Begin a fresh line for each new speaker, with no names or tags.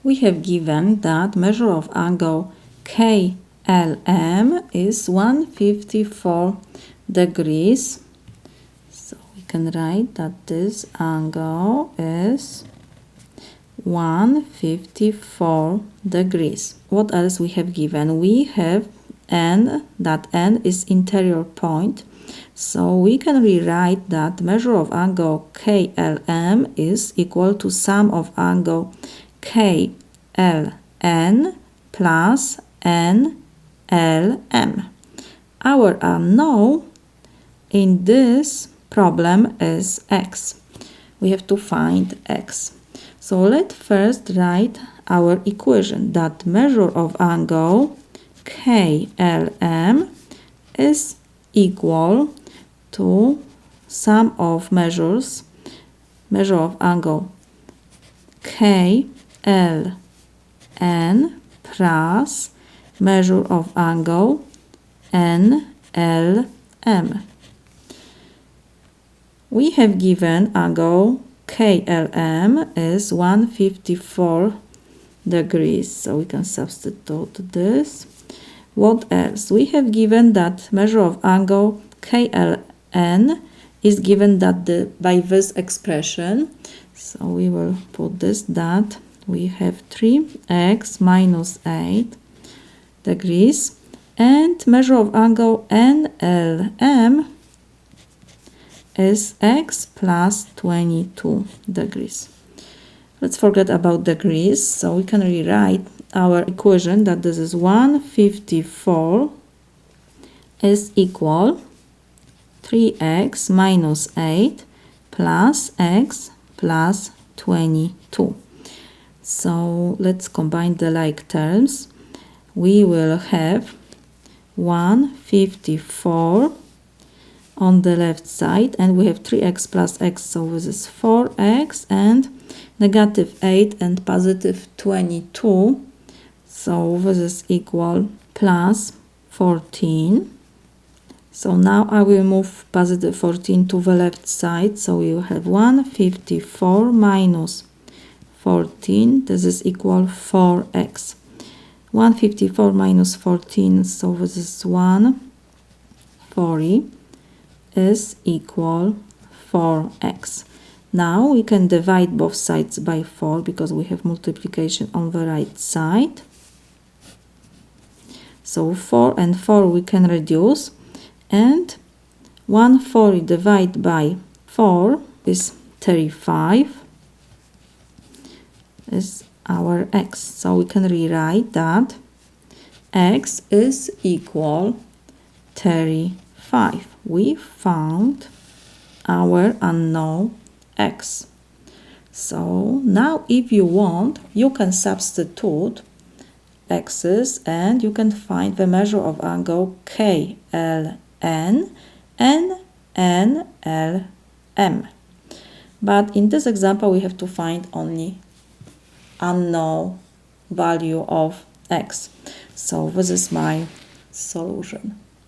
We have given that measure of angle KLM is 154 degrees. So we can write that this angle is 154 degrees. What else we have given? We have N, that N is interior point. So we can rewrite that measure of angle KLM is equal to sum of angle KLN plus NLM. Our unknown in this problem is x. We have to find x. So let's first write our equation that measure of angle KLM is equal to sum of measures, measure of angle KLN plus measure of angle NLM. We have given angle KLM is 154 degrees, so we can substitute this. What else? We have given that measure of angle KLN is given that by this expression. So we will put this, that we have 3x minus 8 degrees, and measure of angle NLM is x plus 22 degrees. Let's forget about degrees, so we can rewrite our equation that this is 154 is equal 3x minus 8 plus x plus 22. So let's combine the like terms. We will have 154 on the left side, and we have 3x plus x, so this is 4x, and negative 8 and positive 22, so this is equal plus 14. So now I will move positive 14 to the left side, so we will have 154 minus 14, this is equal 4x. 154 minus 14, so this is 140 is equal 4x. Now we can divide both sides by 4 because we have multiplication on the right side. So 4 and 4 we can reduce, and 140 divided by 4 is 35 is our x. So we can rewrite that x is equal 35. We found our unknown x. So now if you want, you can substitute x's and you can find the measure of angle KLN and NLM. But in this example we have to find only unknown value of x. So this is my solution.